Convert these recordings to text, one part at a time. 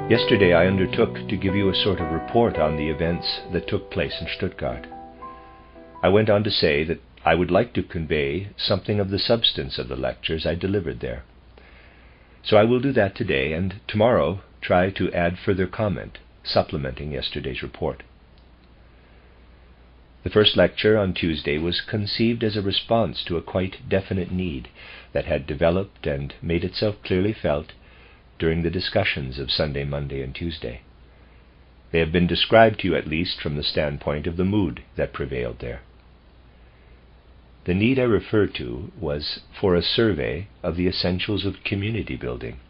Yesterday I undertook to give you a sort of report on the events that took place in Stuttgart. I went on to say that I would like to convey something of the substance of the lectures I delivered there. So I will do that today, and tomorrow try to add further comment, supplementing yesterday's report. The first lecture on Tuesday was conceived as a response to a quite definite need that had developed and made itself clearly felt during the discussions of Sunday, Monday, and Tuesday. They have been described to you at least from the standpoint of the mood that prevailed there. The need I refer to was for a survey of the essentials of community building.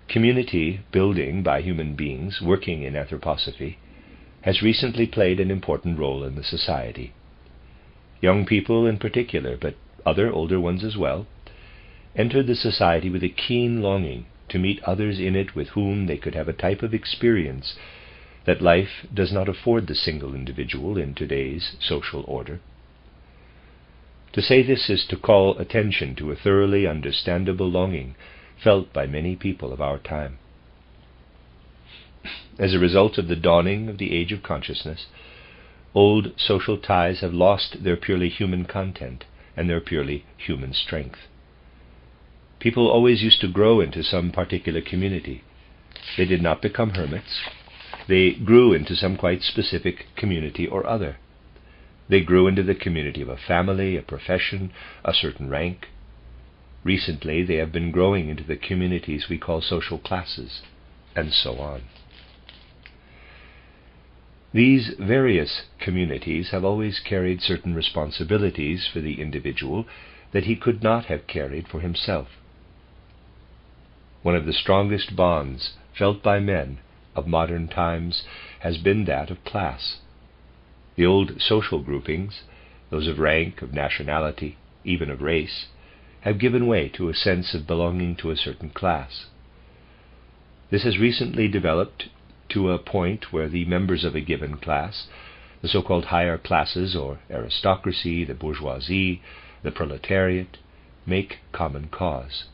Community building by human beings working in anthroposophy has recently played an important role in the society. Young people in particular, but other older ones as well, entered the society with a keen longing to meet others in it with whom they could have a type of experience that life does not afford the single individual in today's social order. To say this is to call attention to a thoroughly understandable longing felt by many people of our time. As a result of the dawning of the age of consciousness, old social ties have lost their purely human content and their purely human strength. People always used to grow into some particular community. They did not become hermits. They grew into some quite specific community or other. They grew into the community of a family, a profession, a certain rank. Recently, they have been growing into the communities we call social classes, and so on. These various communities have always carried certain responsibilities for the individual that he could not have carried for himself. One of the strongest bonds felt by men of modern times has been that of class. The old social groupings, those of rank, of nationality, even of race, have given way to a sense of belonging to a certain class. This has recently developed to a point where the members of a given class, the so-called higher classes or aristocracy, the bourgeoisie, the proletariat, make common cause.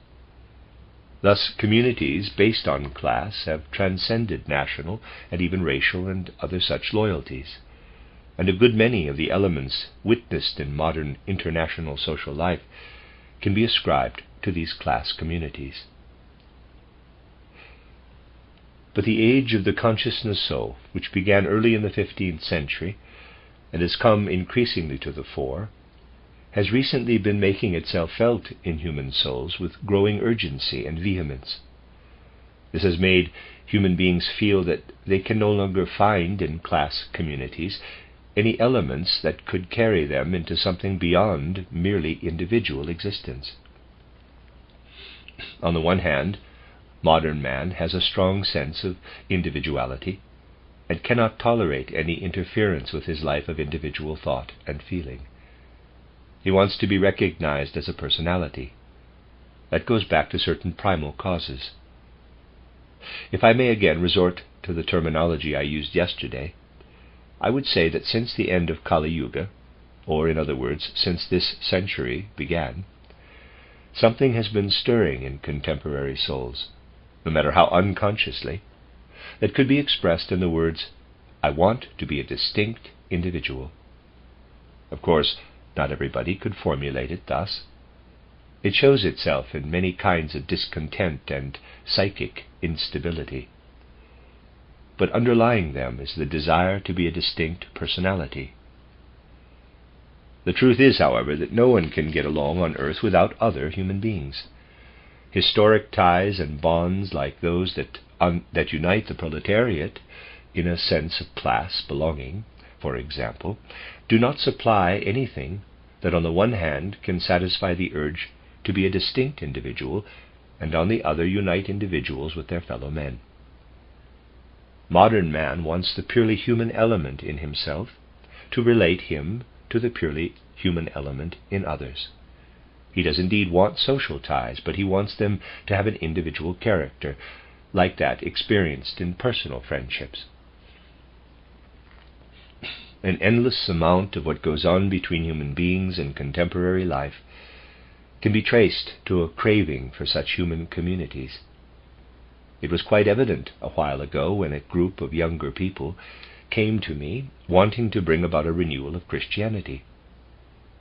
Thus, communities based on class have transcended national and even racial and other such loyalties, and a good many of the elements witnessed in modern international social life can be ascribed to these class communities. But the age of the consciousness soul, which began early in the 15th century and has come increasingly to the fore, has recently been making itself felt in human souls with growing urgency and vehemence. This has made human beings feel that they can no longer find in class communities any elements that could carry them into something beyond merely individual existence. On the one hand, modern man has a strong sense of individuality and cannot tolerate any interference with his life of individual thought and feeling. He wants to be recognized as a personality. That goes back to certain primal causes. If I may again resort to the terminology I used yesterday, I would say that since the end of Kali Yuga, or in other words, since this century began, something has been stirring in contemporary souls, no matter how unconsciously, that could be expressed in the words, "I want to be a distinct individual." Of course, not everybody could formulate it thus. It shows itself in many kinds of discontent and psychic instability. But underlying them is the desire to be a distinct personality. The truth is, however, that no one can get along on earth without other human beings. Historic ties and bonds like those that unite the proletariat in a sense of class belonging, for example, do not supply anything that on the one hand can satisfy the urge to be a distinct individual and on the other unite individuals with their fellow men. Modern man wants the purely human element in himself to relate him to the purely human element in others. He does indeed want social ties, but he wants them to have an individual character, like that experienced in personal friendships. An endless amount of what goes on between human beings in contemporary life can be traced to a craving for such human communities. It was quite evident a while ago when a group of younger people came to me wanting to bring about a renewal of Christianity.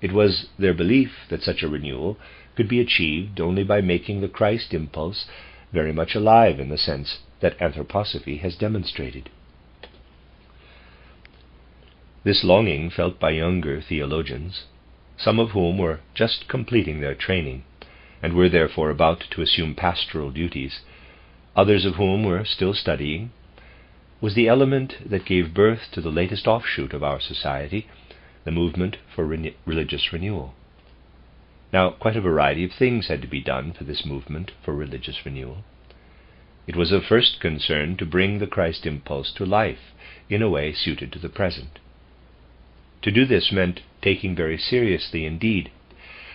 It was their belief that such a renewal could be achieved only by making the Christ impulse very much alive in the sense that anthroposophy has demonstrated. This longing felt by younger theologians, some of whom were just completing their training and were therefore about to assume pastoral duties, others of whom were still studying, was the element that gave birth to the latest offshoot of our society, the movement for religious renewal. Now, quite a variety of things had to be done for this movement for religious renewal. It was of first concern to bring the Christ impulse to life in a way suited to the present. To do this meant taking very seriously indeed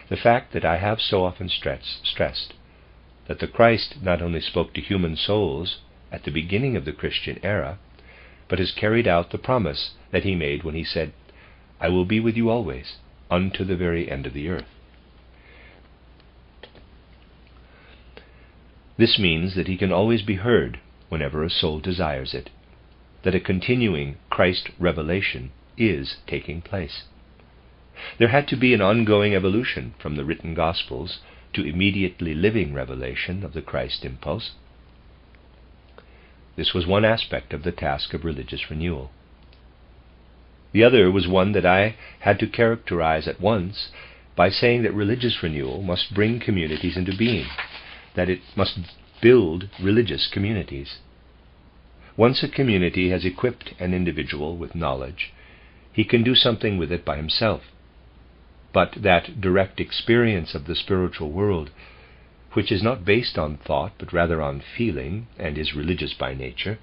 the fact that I have so often stressed, that the Christ not only spoke to human souls at the beginning of the Christian era, but has carried out the promise that he made when he said, "I will be with you always, unto the very end of the earth." This means that he can always be heard whenever a soul desires it, that a continuing Christ revelation is taking place. There had to be an ongoing evolution from the written Gospels to immediately living revelation of the Christ impulse. This was one aspect of the task of religious renewal. The other was one that I had to characterize at once by saying that religious renewal must bring communities into being, that it must build religious communities. Once a community has equipped an individual with knowledge, he can do something with it by himself. But that direct experience of the spiritual world, which is not based on thought but rather on feeling and is religious by nature,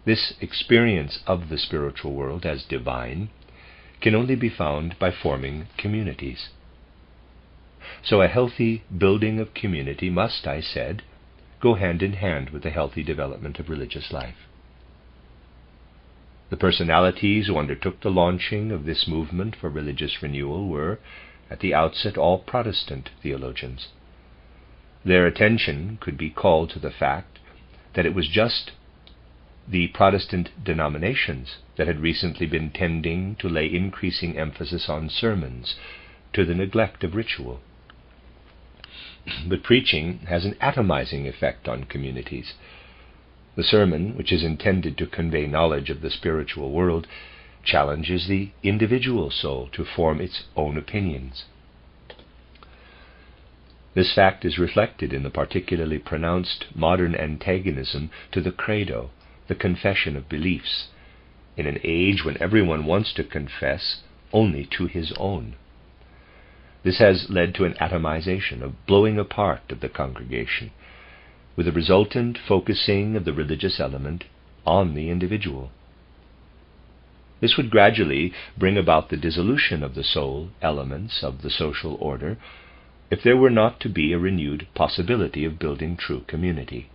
this experience of the spiritual world as divine can only be found by forming communities. So a healthy building of community must, I said, go hand in hand with the healthy development of religious life. The personalities who undertook the launching of this movement for religious renewal were, at the outset, all Protestant theologians. Their attention could be called to the fact that it was just the Protestant denominations that had recently been tending to lay increasing emphasis on sermons, to the neglect of ritual. But preaching has an atomizing effect on communities. The sermon, which is intended to convey knowledge of the spiritual world, challenges the individual soul to form its own opinions. This fact is reflected in the particularly pronounced modern antagonism to the credo, the confession of beliefs, in an age when everyone wants to confess only to his own. This has led to an atomization, a blowing apart of the congregation, with a resultant focusing of the religious element on the individual. This would gradually bring about the dissolution of the soul elements of the social order if there were not to be a renewed possibility of building true community.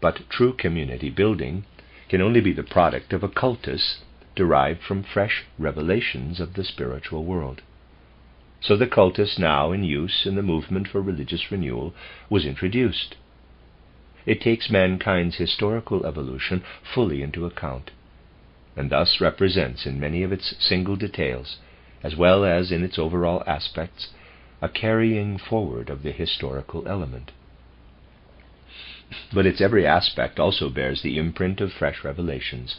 But true community building can only be the product of a cultus derived from fresh revelations of the spiritual world. So the cultus now in use in the movement for religious renewal was introduced. It takes mankind's historical evolution fully into account, and thus represents in many of its single details, as well as in its overall aspects, a carrying forward of the historical element. But its every aspect also bears the imprint of fresh revelations,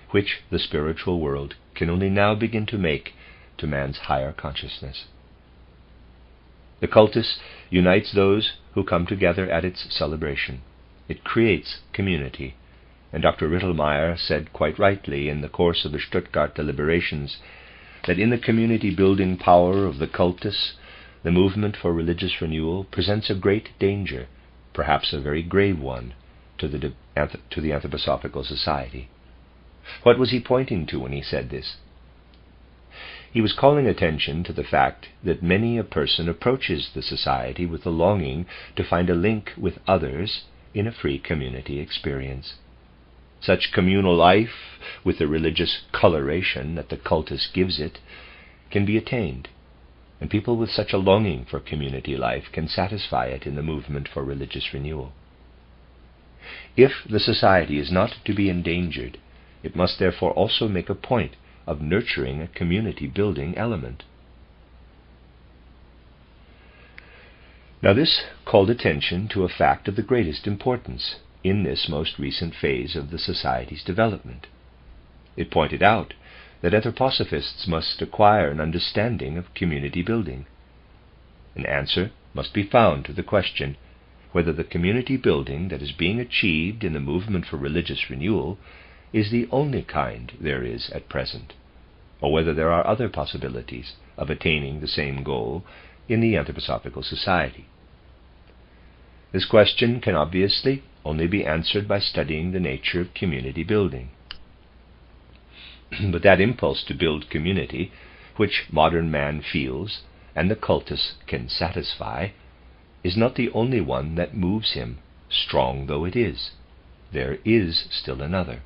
which the spiritual world can only now begin to make to man's higher consciousness. The cultus unites those who come together at its celebration. It creates community, and Dr. Rittelmeyer said quite rightly in the course of the Stuttgart deliberations that in the community-building power of the cultus, the movement for religious renewal presents a great danger, perhaps a very grave one, to the Anthroposophical Society. What was he pointing to when he said this? He was calling attention to the fact that many a person approaches the society with the longing to find a link with others in a free community experience. Such communal life, with the religious coloration that the cultus gives it, can be attained, and people with such a longing for community life can satisfy it in the movement for religious renewal. If the society is not to be endangered, it must therefore also make a point of nurturing a community-building element. Now this called attention to a fact of the greatest importance in this most recent phase of the society's development. It pointed out that anthroposophists must acquire an understanding of community building. An answer must be found to the question whether the community building that is being achieved in the movement for religious renewal is the only kind there is at present, or whether there are other possibilities of attaining the same goal in the anthroposophical society. This question can obviously only be answered by studying the nature of community building. But that impulse to build community, which modern man feels and the cultus can satisfy, is not the only one that moves him, strong though it is. There is still another.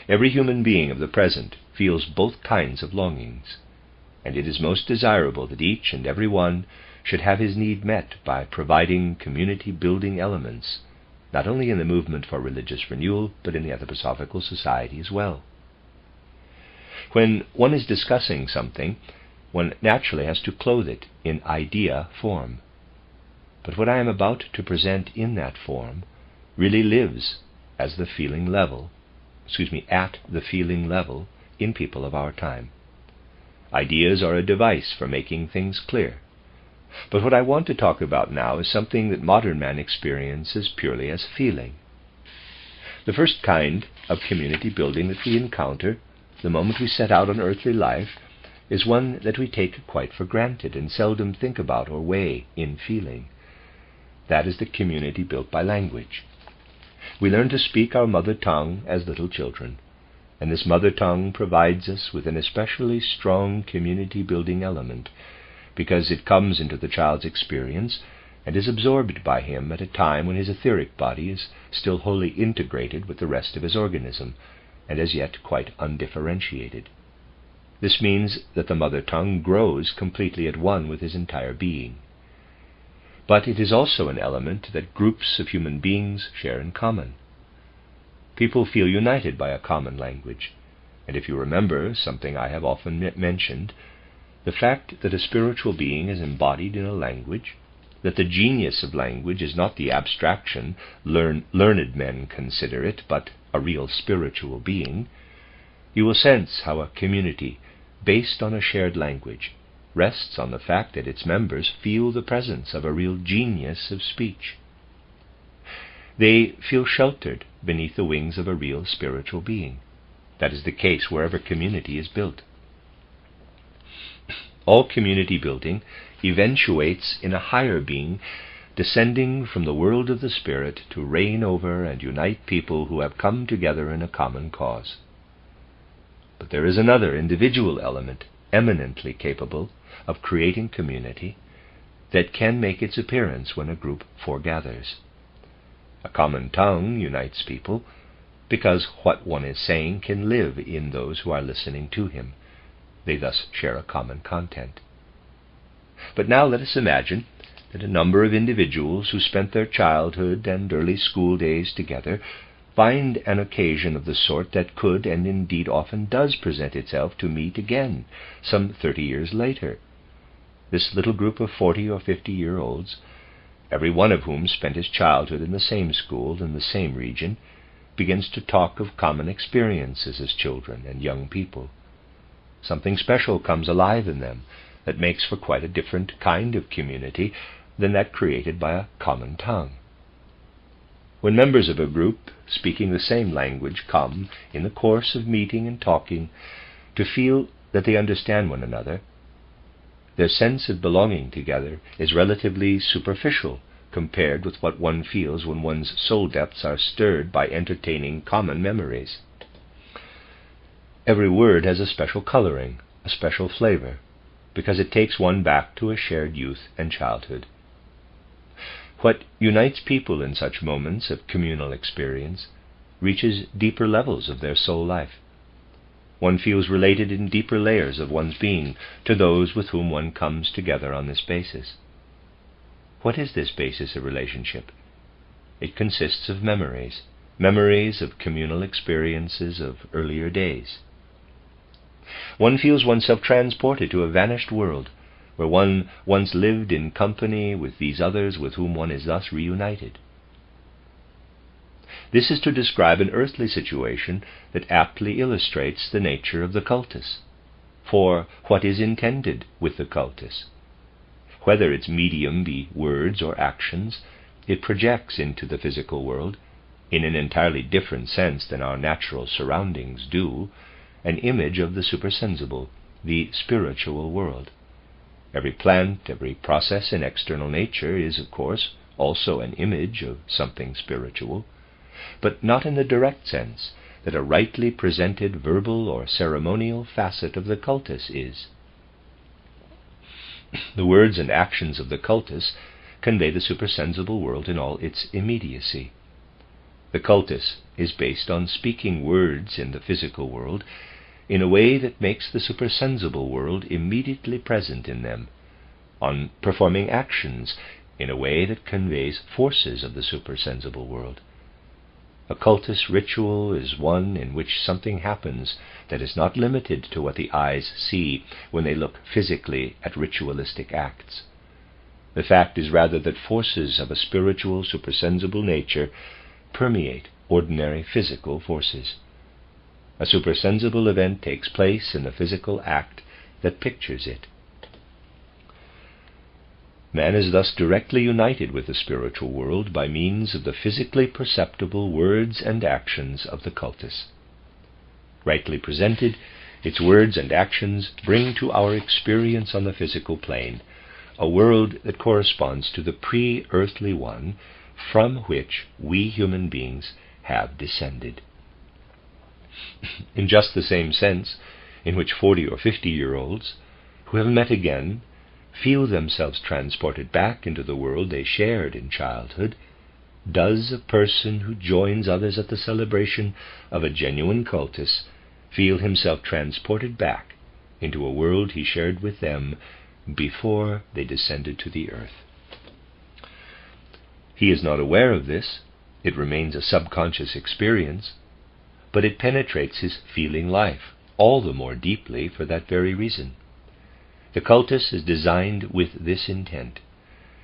Every human being of the present feels both kinds of longings, and it is most desirable that each and every one should have his need met by providing community-building elements, not only in the movement for religious renewal, but in the anthroposophical society as well. When one is discussing something, one naturally has to clothe it in idea form. But what I am about to present in that form really lives at the feeling level in people of our time. Ideas are a device for making things clear. But what I want to talk about now is something that modern man experiences purely as feeling. The first kind of community building that we encounter the moment we set out on earthly life is one that we take quite for granted and seldom think about or weigh in feeling. That is the community built by language. We learn to speak our mother tongue as little children, and this mother tongue provides us with an especially strong community-building element, because it comes into the child's experience and is absorbed by him at a time when his etheric body is still wholly integrated with the rest of his organism, and as yet quite undifferentiated. This means that the mother tongue grows completely at one with his entire being. But it is also an element that groups of human beings share in common. People feel united by a common language, and if you remember something I have often mentioned, the fact that a spiritual being is embodied in a language, that the genius of language is not the abstraction learned men consider it, but a real spiritual being, you will sense how a community based on a shared language rests on the fact that its members feel the presence of a real genius of speech. They feel sheltered beneath the wings of a real spiritual being. That is the case wherever community is built. All community building eventuates in a higher being descending from the world of the spirit to reign over and unite people who have come together in a common cause. But there is another individual element eminently capable of creating community that can make its appearance when a group foregathers. A common tongue unites people because what one is saying can live in those who are listening to him. They thus share a common content. But now let us imagine that a number of individuals who spent their childhood and early school days together find an occasion of the sort that could, and indeed often does, present itself to meet again some 30 years later. This little group of 40 or 50-year-olds, every one of whom spent his childhood in the same school in the same region, begins to talk of common experiences as children and young people. Something special comes alive in them that makes for quite a different kind of community than that created by a common tongue. When members of a group speaking the same language come, in the course of meeting and talking, to feel that they understand one another, their sense of belonging together is relatively superficial compared with what one feels when one's soul depths are stirred by entertaining common memories. Every word has a special coloring, a special flavor, because it takes one back to a shared youth and childhood. What unites people in such moments of communal experience reaches deeper levels of their soul life. One feels related in deeper layers of one's being to those with whom one comes together on this basis. What is this basis of relationship? It consists of memories, memories of communal experiences of earlier days. One feels oneself transported to a vanished world, where one once lived in company with these others with whom one is thus reunited. This is to describe an earthly situation that aptly illustrates the nature of the cultus. For what is intended with the cultus? Whether its medium be words or actions, it projects into the physical world, in an entirely different sense than our natural surroundings do, an image of the supersensible, the spiritual world. Every plant, every process in external nature is, of course, also an image of something spiritual, but not in the direct sense that a rightly presented verbal or ceremonial facet of the cultus is. The words and actions of the cultus convey the supersensible world in all its immediacy. The cultus is based on speaking words in the physical world in a way that makes the supersensible world immediately present in them, on performing actions in a way that conveys forces of the supersensible world. A cultus ritual is one in which something happens that is not limited to what the eyes see when they look physically at ritualistic acts. The fact is rather that forces of a spiritual, supersensible nature permeate ordinary physical forces. A supersensible event takes place in the physical act that pictures it. Man is thus directly united with the spiritual world by means of the physically perceptible words and actions of the cultus. Rightly presented, its words and actions bring to our experience on the physical plane a world that corresponds to the pre-earthly one from which we human beings have descended. In just the same sense in which 40 or 50-year-olds who have met again feel themselves transported back into the world they shared in childhood, does a person who joins others at the celebration of a genuine cultus feel himself transported back into a world he shared with them before they descended to the earth. He is not aware of this. It remains a subconscious experience, but it penetrates his feeling life all the more deeply for that very reason. The cultus is designed with this intent.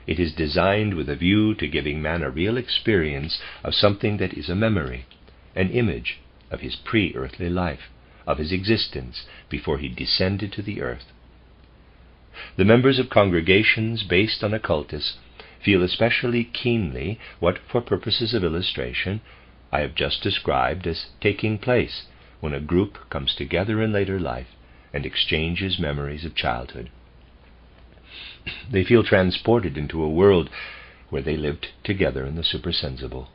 It is designed with a view to giving man a real experience of something that is a memory, an image of his pre-earthly life, of his existence before he descended to the earth. The members of congregations based on a cultus feel especially keenly what, for purposes of illustration, I have just described as taking place when a group comes together in later life and exchanges memories of childhood. They feel transported into a world where they lived together in the supersensible.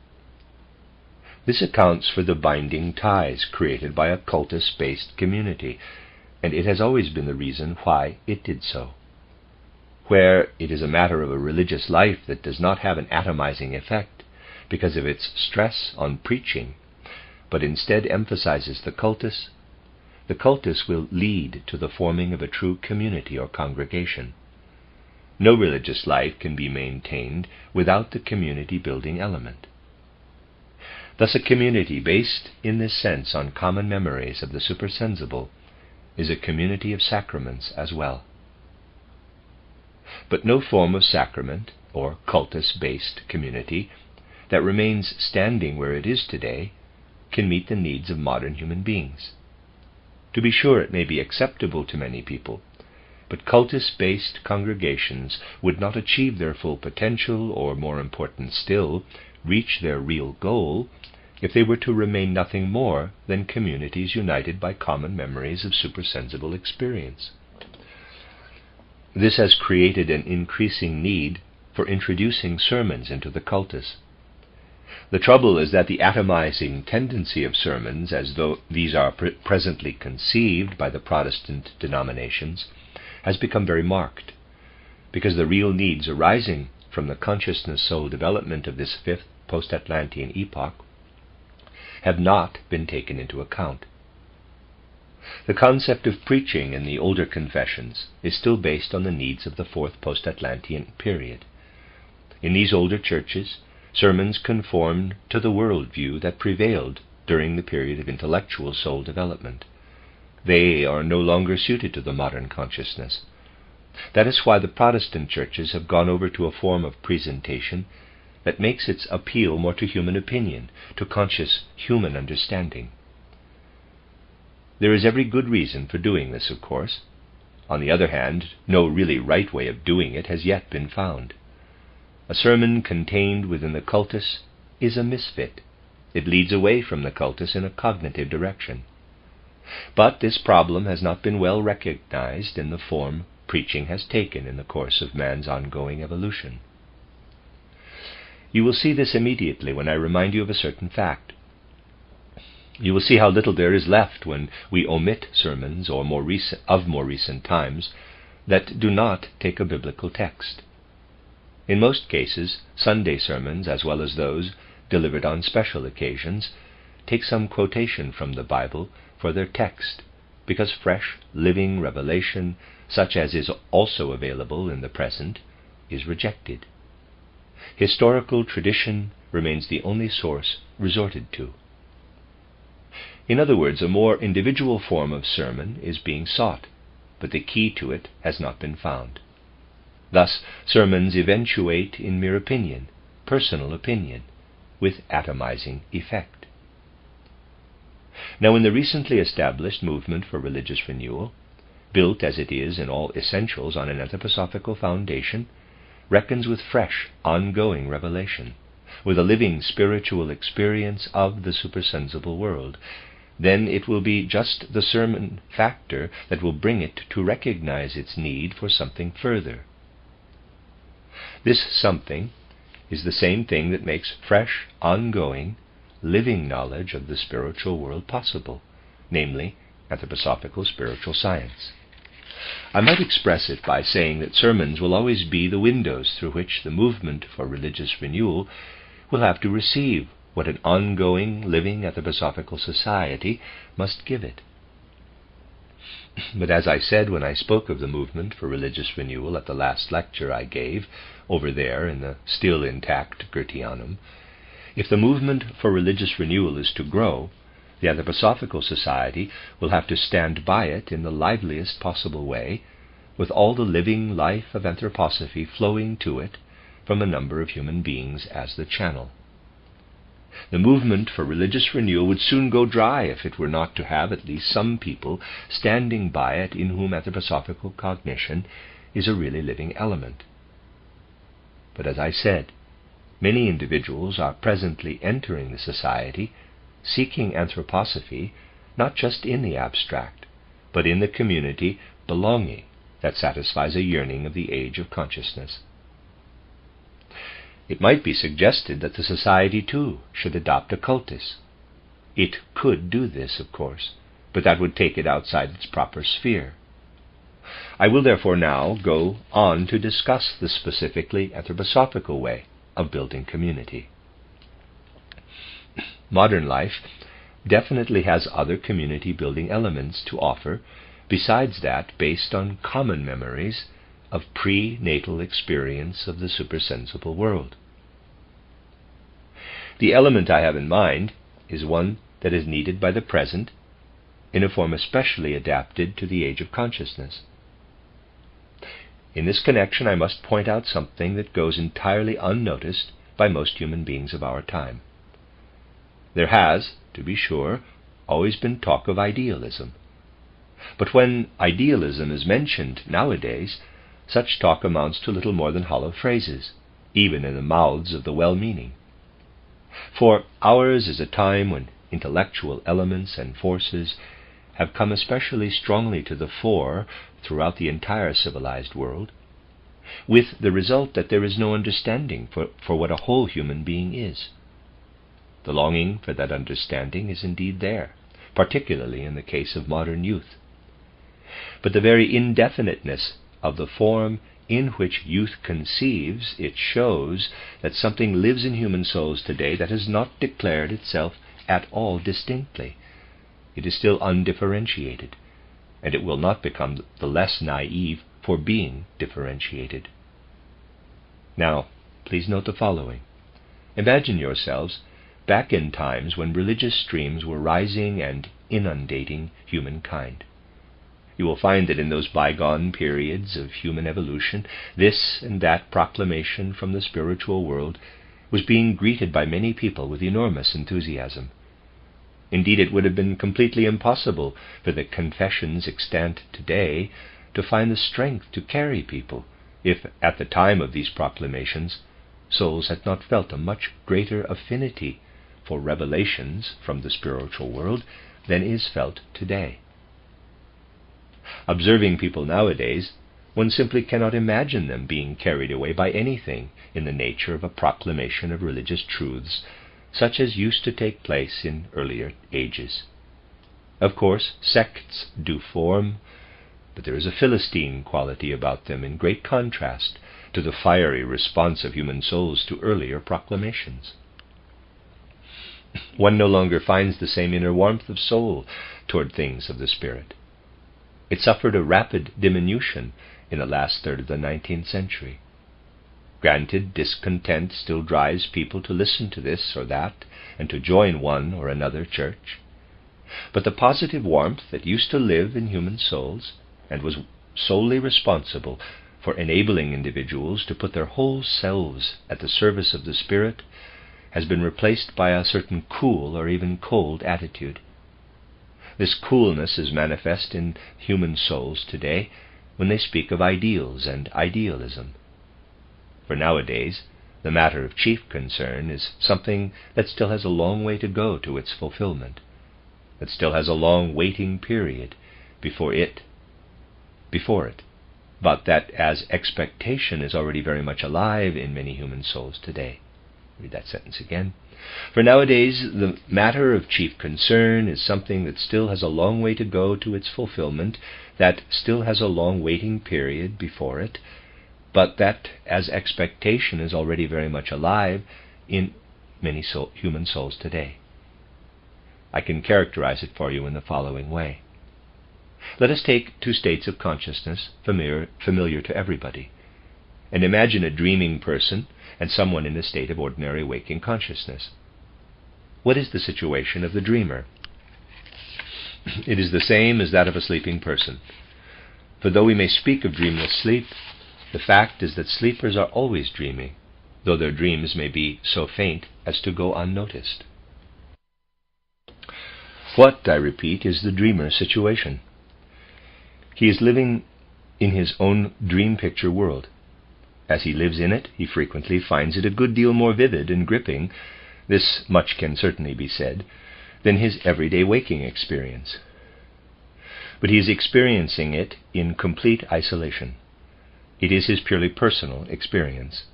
This accounts for the binding ties created by a cultus-based community, and it has always been the reason why it did so. Where it is a matter of a religious life that does not have an atomizing effect because of its stress on preaching, but instead emphasizes the cultus will lead to the forming of a true community or congregation. No religious life can be maintained without the community-building element. Thus a community based in this sense on common memories of the supersensible is a community of sacraments as well. But no form of sacrament or cultus-based community that remains standing where it is today can meet the needs of modern human beings. To be sure, it may be acceptable to many people, but cultus-based congregations would not achieve their full potential, or more important still, reach their real goal, if they were to remain nothing more than communities united by common memories of supersensible experience. This has created an increasing need for introducing sermons into the cultus. The trouble is that the atomizing tendency of sermons, as though these are presently conceived by the Protestant denominations, has become very marked, because the real needs arising from the consciousness soul development of this fifth post-Atlantean epoch have not been taken into account. The concept of preaching in the older confessions is still based on the needs of the fourth post-Atlantean period. In these older churches, sermons conform to the worldview that prevailed during the period of intellectual soul development. They are no longer suited to the modern consciousness. That is why the Protestant churches have gone over to a form of presentation that makes its appeal more to human opinion, to conscious human understanding. There is every good reason for doing this, of course. On the other hand, no really right way of doing it has yet been found. A sermon contained within the cultus is a misfit. It leads away from the cultus in a cognitive direction. But this problem has not been well recognized in the form preaching has taken in the course of man's ongoing evolution. You will see this immediately when I remind you of a certain fact. You will see how little there is left when we omit sermons of more recent times that do not take a biblical text. In most cases, Sunday sermons, as well as those delivered on special occasions, take some quotation from the Bible for their text, because fresh, living revelation, such as is also available in the present, is rejected. Historical tradition remains the only source resorted to. In other words, a more individual form of sermon is being sought, but the key to it has not been found. Thus, sermons eventuate in mere opinion, personal opinion, with atomizing effect. Now, in the recently established movement for religious renewal, built as it is in all essentials on an anthroposophical foundation, reckons with fresh, ongoing revelation, with a living spiritual experience of the supersensible world, then it will be just the sermon factor that will bring it to recognize its need for something further. This something is the same thing that makes fresh, ongoing, living knowledge of the spiritual world possible, namely, anthroposophical spiritual science. I might express it by saying that sermons will always be the windows through which the movement for religious renewal will have to receive what an ongoing, living anthroposophical society must give it. But as I said when I spoke of the movement for religious renewal at the last lecture I gave over there in the still intact Goetheanum, if the movement for religious renewal is to grow, the anthroposophical society will have to stand by it in the liveliest possible way, with all the living life of anthroposophy flowing to it from a number of human beings as the channel. The movement for religious renewal would soon go dry if it were not to have at least some people standing by it in whom anthroposophical cognition is a really living element. But as I said, many individuals are presently entering the society, seeking anthroposophy not just in the abstract, but in the community belonging that satisfies a yearning of the age of consciousness. It might be suggested that the society, too, should adopt a cultus. It could do this, of course, but that would take it outside its proper sphere. I will therefore now go on to discuss the specifically anthroposophical way of building community. Modern life definitely has other community-building elements to offer, besides that based on common memories of prenatal experience of the supersensible world. The element I have in mind is one that is needed by the present in a form especially adapted to the age of consciousness. In this connection, I must point out something that goes entirely unnoticed by most human beings of our time. There has, to be sure, always been talk of idealism. But when idealism is mentioned nowadays, such talk amounts to little more than hollow phrases, even in the mouths of the well-meaning. For ours is a time when intellectual elements and forces have come especially strongly to the fore throughout the entire civilized world, with the result that there is no understanding for what a whole human being is. The longing for that understanding is indeed there, particularly in the case of modern youth. But the very indefiniteness of the form in which youth conceives it shows that something lives in human souls today that has not declared itself at all distinctly. It is still undifferentiated, and it will not become the less naive for being differentiated. Now, please note the following. Imagine yourselves back in times when religious streams were rising and inundating humankind. You will find that in those bygone periods of human evolution, this and that proclamation from the spiritual world was being greeted by many people with enormous enthusiasm. Indeed, it would have been completely impossible for the confessions extant today to find the strength to carry people if, at the time of these proclamations, souls had not felt a much greater affinity for revelations from the spiritual world than is felt today. Observing people nowadays, one simply cannot imagine them being carried away by anything in the nature of a proclamation of religious truths, such as used to take place in earlier ages. Of course, sects do form, but there is a Philistine quality about them in great contrast to the fiery response of human souls to earlier proclamations. One no longer finds the same inner warmth of soul toward things of the Spirit. It suffered a rapid diminution in the last third of the 19th century. Granted, discontent still drives people to listen to this or that and to join one or another church. But the positive warmth that used to live in human souls and was solely responsible for enabling individuals to put their whole selves at the service of the Spirit has been replaced by a certain cool or even cold attitude. This coolness is manifest in human souls today when they speak of ideals and idealism. For nowadays, the matter of chief concern is something that still has a long way to go to its fulfillment, that still has a long waiting period before it, but that as expectation is already very much alive in many human souls today. Read that sentence again. For nowadays, the matter of chief concern is something that still has a long way to go to its fulfillment, that still has a long waiting period before it, but that as expectation is already very much alive in many human souls today. I can characterize it for you in the following way. Let us take two states of consciousness familiar to everybody, and imagine a dreaming person and someone in a state of ordinary waking consciousness. What is the situation of the dreamer? It is the same as that of a sleeping person. For though we may speak of dreamless sleep, the fact is that sleepers are always dreaming, though their dreams may be so faint as to go unnoticed. What, I repeat, is the dreamer's situation? He is living in his own dream picture world. As he lives in it, he frequently finds it a good deal more vivid and gripping, this much can certainly be said, than his everyday waking experience. But he is experiencing it in complete isolation. It is his purely personal experience.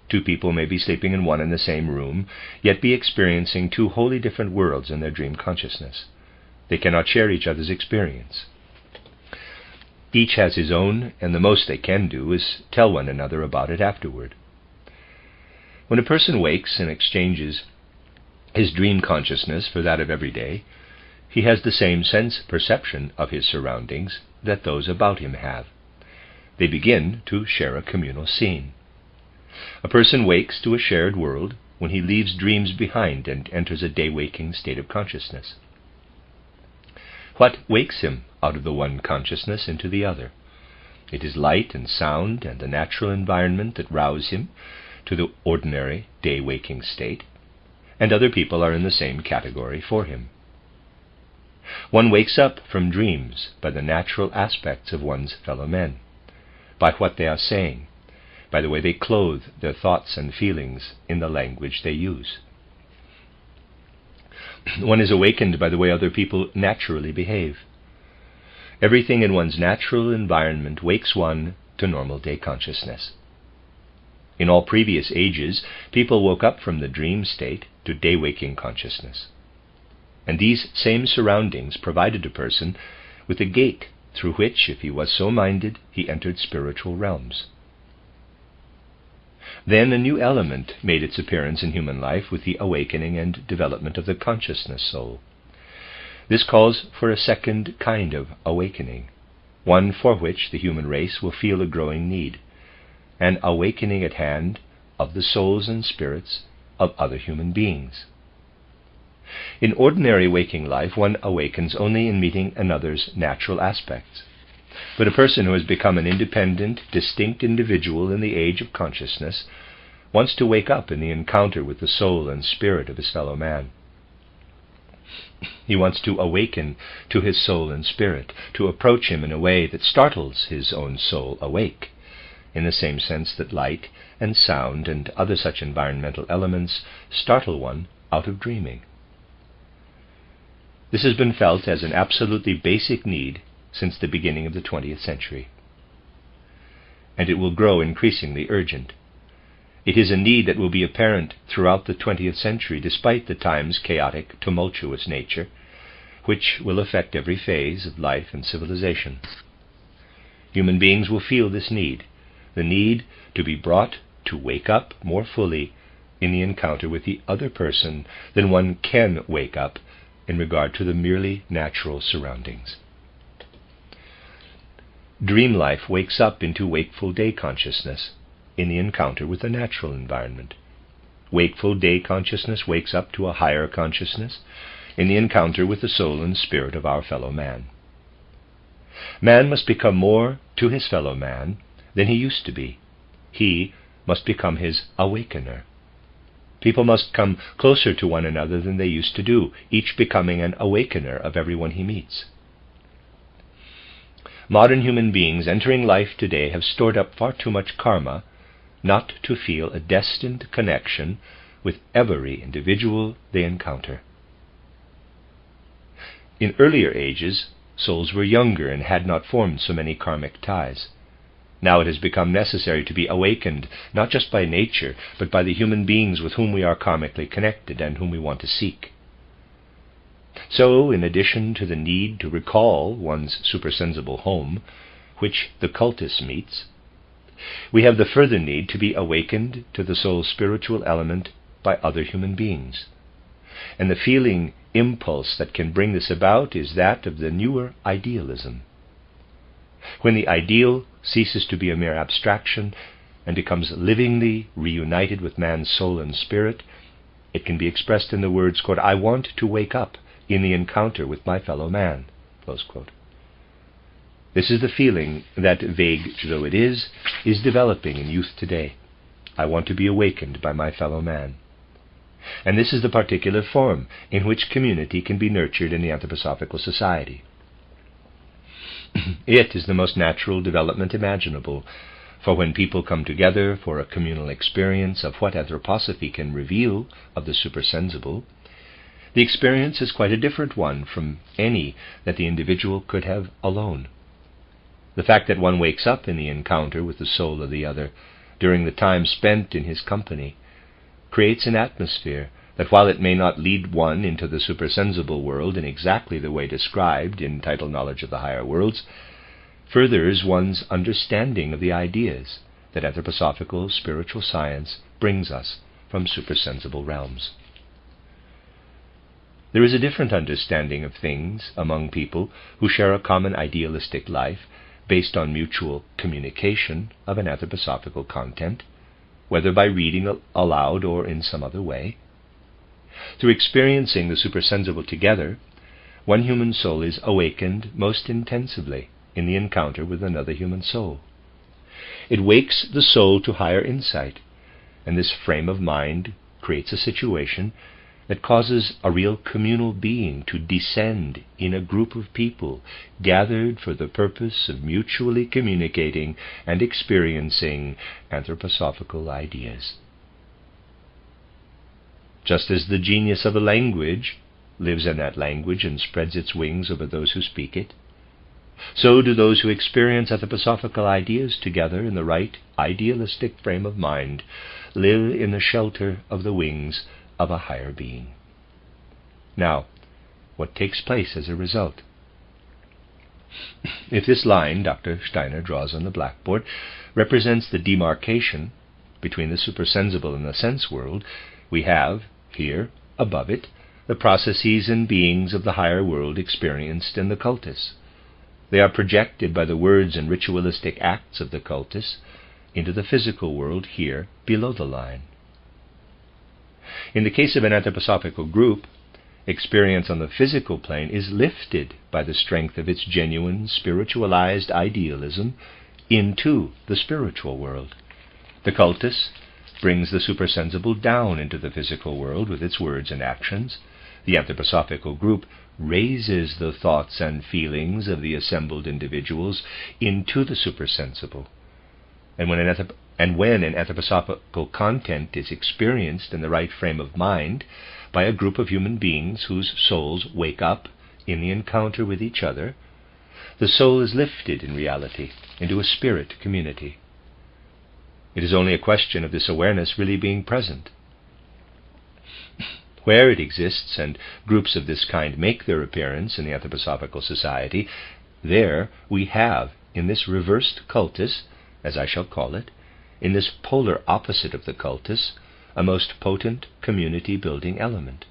Two people may be sleeping in one and the same room, yet be experiencing two wholly different worlds in their dream consciousness. They cannot share each other's experience. Each has his own, and the most they can do is tell one another about it afterward. When a person wakes and exchanges his dream consciousness for that of every day, he has the same sense perception of his surroundings that those about him have. They begin to share a communal scene. A person wakes to a shared world when he leaves dreams behind and enters a day-waking state of consciousness. What wakes him out of the one consciousness into the other? It is light and sound and the natural environment that rouse him to the ordinary day-waking state, and other people are in the same category for him. One wakes up from dreams by the natural aspects of one's fellow men, by what they are saying, by the way they clothe their thoughts and feelings in the language they use. One is awakened by the way other people naturally behave. Everything in one's natural environment wakes one to normal day consciousness. In all previous ages, people woke up from the dream state to day-waking consciousness. And these same surroundings provided a person with a gate through which, if he was so minded, he entered spiritual realms. Then a new element made its appearance in human life with the awakening and development of the consciousness soul. This calls for a second kind of awakening, one for which the human race will feel a growing need, an awakening at hand of the souls and spirits of other human beings. In ordinary waking life, one awakens only in meeting another's natural aspects. But a person who has become an independent, distinct individual in the age of consciousness wants to wake up in the encounter with the soul and spirit of his fellow man. He wants to awaken to his soul and spirit, to approach him in a way that startles his own soul awake, in the same sense that light and sound and other such environmental elements startle one out of dreaming. This has been felt as an absolutely basic need since the beginning of the 20th century, and it will grow increasingly urgent. It is a need that will be apparent throughout the 20th century, despite the time's chaotic, tumultuous nature, which will affect every phase of life and civilization. Human beings will feel this need, the need to be brought to wake up more fully in the encounter with the other person than one can wake up in regard to the merely natural surroundings. Dream life wakes up into wakeful day consciousness in the encounter with the natural environment. Wakeful day consciousness wakes up to a higher consciousness in the encounter with the soul and spirit of our fellow man. Man must become more to his fellow man than he used to be. He must become his awakener. People must come closer to one another than they used to do, each becoming an awakener of everyone he meets. Modern human beings entering life today have stored up far too much karma not to feel a destined connection with every individual they encounter. In earlier ages, souls were younger and had not formed so many karmic ties. Now it has become necessary to be awakened, not just by nature, but by the human beings with whom we are karmically connected and whom we want to seek. So, in addition to the need to recall one's supersensible home, which the cultus meets, we have the further need to be awakened to the soul's spiritual element by other human beings. And the feeling impulse that can bring this about is that of the newer idealism. When the ideal ceases to be a mere abstraction and becomes livingly reunited with man's soul and spirit, it can be expressed in the words, quote, "I want to wake up in the encounter with my fellow man," close quote. This is the feeling that, vague though it is developing in youth today. I want to be awakened by my fellow man. And this is the particular form in which community can be nurtured in the anthroposophical society. It is the most natural development imaginable, for when people come together for a communal experience of what anthroposophy can reveal of the supersensible, the experience is quite a different one from any that the individual could have alone. The fact that one wakes up in the encounter with the soul of the other during the time spent in his company creates an atmosphere that, while it may not lead one into the supersensible world in exactly the way described in Title Knowledge of the Higher Worlds, furthers one's understanding of the ideas that anthroposophical spiritual science brings us from supersensible realms. There is a different understanding of things among people who share a common idealistic life based on mutual communication of an anthroposophical content, whether by reading aloud or in some other way. Through experiencing the supersensible together, one human soul is awakened most intensively in the encounter with another human soul. It wakes the soul to higher insight, and this frame of mind creates a situation that causes a real communal being to descend in a group of people gathered for the purpose of mutually communicating and experiencing anthroposophical ideas. Just as the genius of a language lives in that language and spreads its wings over those who speak it, so do those who experience anthroposophical ideas together in the right idealistic frame of mind live in the shelter of the wings of a higher being. Now, what takes place as a result? If this line Dr. Steiner draws on the blackboard represents the demarcation between the supersensible and the sense world, we have, here, above it, the processes and beings of the higher world experienced in the cultus. They are projected by the words and ritualistic acts of the cultus into the physical world here below the line. In the case of an anthroposophical group, experience on the physical plane is lifted by the strength of its genuine spiritualized idealism into the spiritual world. The cultus brings the supersensible down into the physical world with its words and actions. The anthroposophical group raises the thoughts and feelings of the assembled individuals into the supersensible. And when an anthroposophical content is experienced in the right frame of mind by a group of human beings whose souls wake up in the encounter with each other, the soul is lifted in reality into a spirit community. It is only a question of this awareness really being present. Where it exists and groups of this kind make their appearance in the anthroposophical society, there we have, in this reversed cultus, as I shall call it, in this polar opposite of the cultus, a most potent community-building element.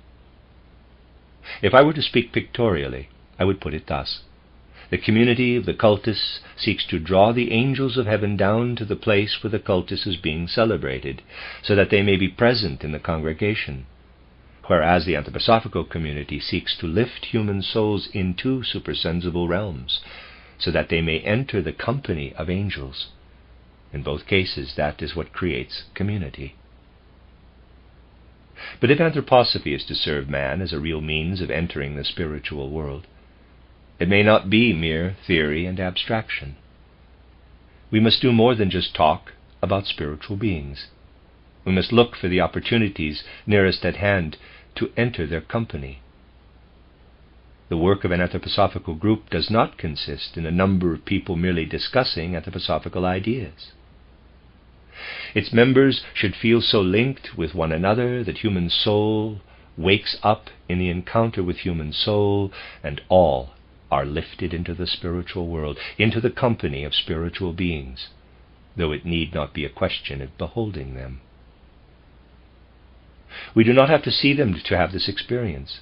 If I were to speak pictorially, I would put it thus. The community of the cultus seeks to draw the angels of heaven down to the place where the cultus is being celebrated, so that they may be present in the congregation, whereas the anthroposophical community seeks to lift human souls into supersensible realms, so that they may enter the company of angels. In both cases, that is what creates community. But if anthroposophy is to serve man as a real means of entering the spiritual world, it may not be mere theory and abstraction. We must do more than just talk about spiritual beings. We must look for the opportunities nearest at hand to enter their company. The work of an anthroposophical group does not consist in a number of people merely discussing anthroposophical ideas. Its members should feel so linked with one another that human soul wakes up in the encounter with human soul, and all are lifted into the spiritual world, into the company of spiritual beings, though it need not be a question of beholding them. We do not have to see them to have this experience.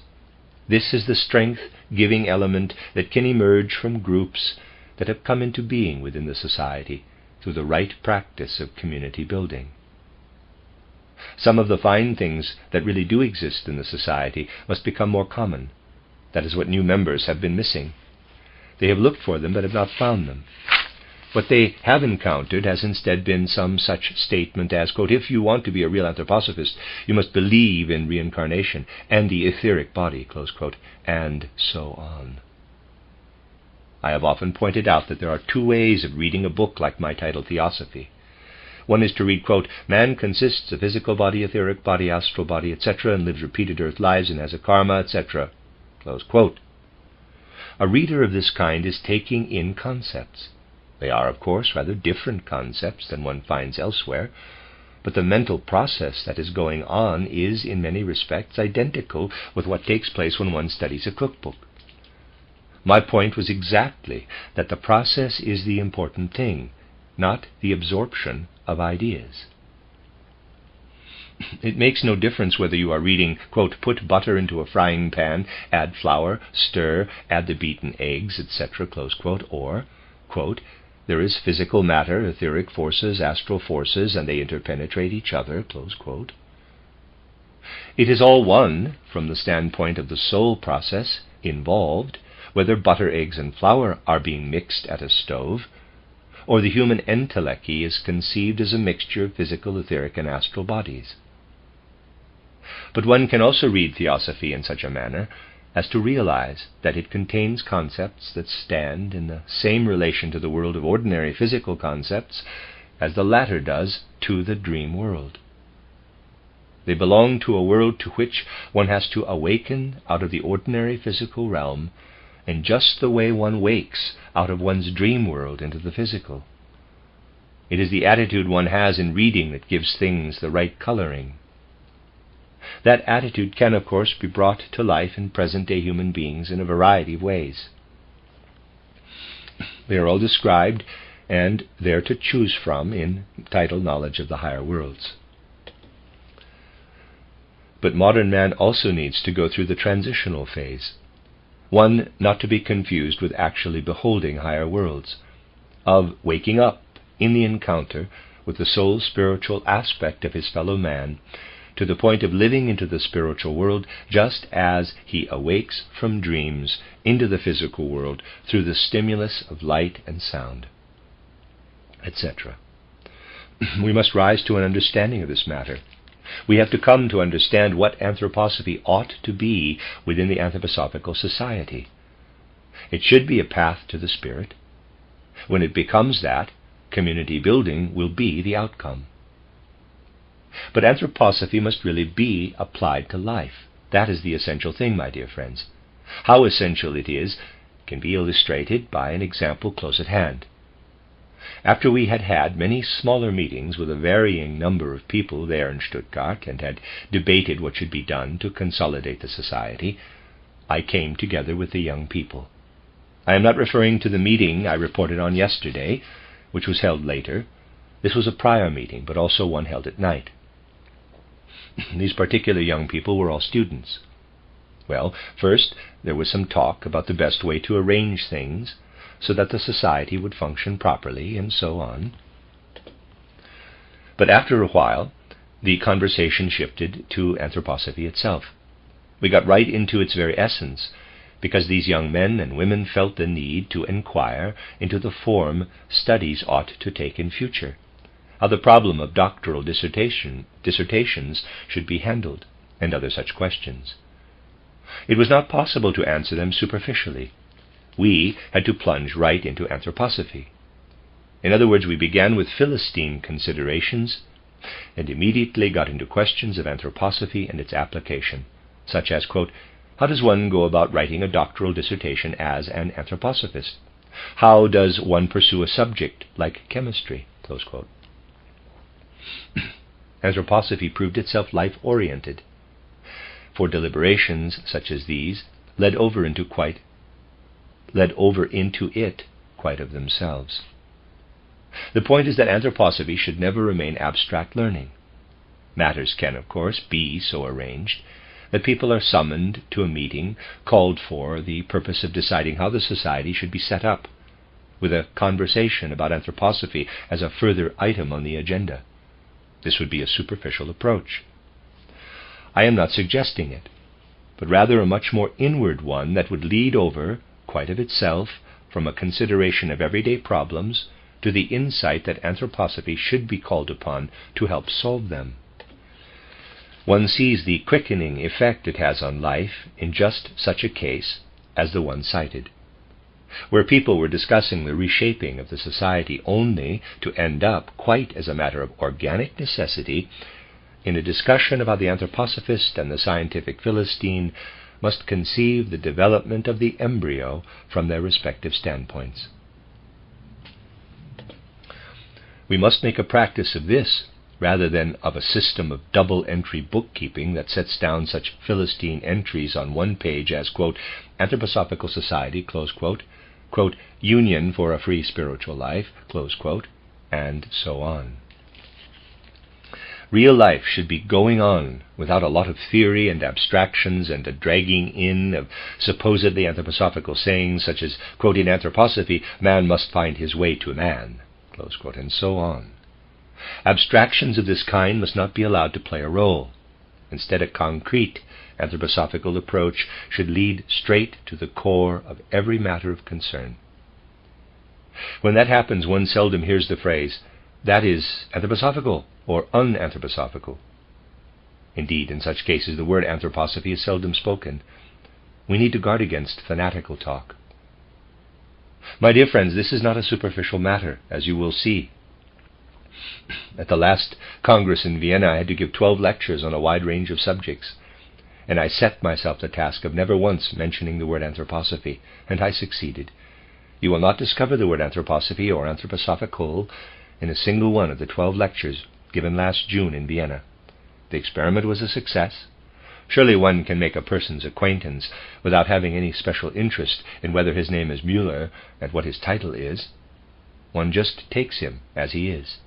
This is the strength-giving element that can emerge from groups that have come into being within the society through the right practice of community building. Some of the fine things that really do exist in the society must become more common. That is what new members have been missing. They have looked for them but have not found them. What they have encountered has instead been some such statement as, quote, "If you want to be a real anthroposophist, you must believe in reincarnation and the etheric body," close quote, and so on. I have often pointed out that there are two ways of reading a book like my title, Theosophy. One is to read, quote, "Man consists of physical body, etheric body, astral body, etc., and lives repeated earth lives and has a karma, etc., close quote. A reader of this kind is taking in concepts. They are, of course, rather different concepts than one finds elsewhere, but the mental process that is going on is, in many respects, identical with what takes place when one studies a cookbook. My point was exactly that the process is the important thing, not the absorption of ideas. It makes no difference whether you are reading, quote, "Put butter into a frying pan, add flour, stir, add the beaten eggs, etc., close quote, or, quote, "There is physical matter, etheric forces, astral forces, and they interpenetrate each other," close quote. It is all one from the standpoint of the soul process involved, whether butter, eggs, and flour are being mixed at a stove, or the human entelechy is conceived as a mixture of physical, etheric, and astral bodies. But one can also read Theosophy in such a manner as to realize that it contains concepts that stand in the same relation to the world of ordinary physical concepts as the latter does to the dream world. They belong to a world to which one has to awaken out of the ordinary physical realm, in just the way one wakes out of one's dream world into the physical. It is the attitude one has in reading that gives things the right coloring. That attitude can, of course, be brought to life in present-day human beings in a variety of ways. They are all described and there to choose from in title Knowledge of the Higher Worlds. But modern man also needs to go through the transitional phase, one not to be confused with actually beholding higher worlds, of waking up in the encounter with the soul spiritual aspect of his fellow man, to the point of living into the spiritual world just as he awakes from dreams into the physical world through the stimulus of light and sound, etc. We must rise to an understanding of this matter. We have to come to understand what anthroposophy ought to be within the anthroposophical society. It should be a path to the spirit. When it becomes that, community building will be the outcome. But anthroposophy must really be applied to life. That is the essential thing, my dear friends. How essential it is can be illustrated by an example close at hand. After we had had many smaller meetings with a varying number of people there in Stuttgart and had debated what should be done to consolidate the society, I came together with the young people. I am not referring to the meeting I reported on yesterday, which was held later. This was a prior meeting, but also one held at night. These particular young people were all students. Well, first there was some talk about the best way to arrange things so that the society would function properly, and so on. But after a while, the conversation shifted to anthroposophy itself. We got right into its very essence, because these young men and women felt the need to inquire into the form studies ought to take in future, how the problem of doctoral dissertations should be handled, and other such questions. It was not possible to answer them superficially. We had to plunge right into anthroposophy. In other words, we began with Philistine considerations and immediately got into questions of anthroposophy and its application, such as, quote, how does one go about writing a doctoral dissertation as an anthroposophist? How does one pursue a subject like chemistry? Close quote. Anthroposophy proved itself life-oriented, for deliberations such as these led over into it quite of themselves. The point is that anthroposophy should never remain abstract learning. Matters can, of course, be so arranged that people are summoned to a meeting called for the purpose of deciding how the society should be set up, with a conversation about anthroposophy as a further item on the agenda. This would be a superficial approach. I am not suggesting it, but rather a much more inward one that would lead over, quite of itself, from a consideration of everyday problems to the insight that anthroposophy should be called upon to help solve them. One sees the quickening effect it has on life in just such a case as the one cited, where people were discussing the reshaping of the society only to end up, quite as a matter of organic necessity, in a discussion of how the anthroposophist and the scientific Philistine must conceive the development of the embryo from their respective standpoints. We must make a practice of this rather than of a system of double-entry bookkeeping that sets down such Philistine entries on one page as, quote, Anthroposophical Society, close quote, quote, Union for a Free Spiritual Life, close quote, and so on. Real life should be going on without a lot of theory and abstractions and a dragging in of supposedly anthroposophical sayings such as, quote, in anthroposophy, man must find his way to man, close quote, and so on. Abstractions of this kind must not be allowed to play a role. Instead, a concrete anthroposophical approach should lead straight to the core of every matter of concern. When that happens, one seldom hears the phrase, that is anthroposophical or unanthroposophical. Indeed, in such cases, the word anthroposophy is seldom spoken. We need to guard against fanatical talk. My dear friends, this is not a superficial matter, as you will see. At the last Congress in Vienna, I had to give 12 lectures on a wide range of subjects, and I set myself the task of never once mentioning the word anthroposophy, and I succeeded. You will not discover the word anthroposophy or anthroposophical in a single one of the 12 lectures given last June in Vienna. The experiment was a success. Surely one can make a person's acquaintance without having any special interest in whether his name is Müller and what his title is. One just takes him as he is.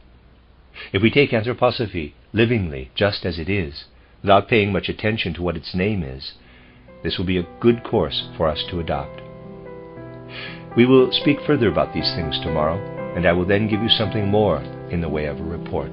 If we take anthroposophy livingly just as it is, without paying much attention to what its name is, this will be a good course for us to adopt. We will speak further about these things tomorrow, and I will then give you something more in the way of a report.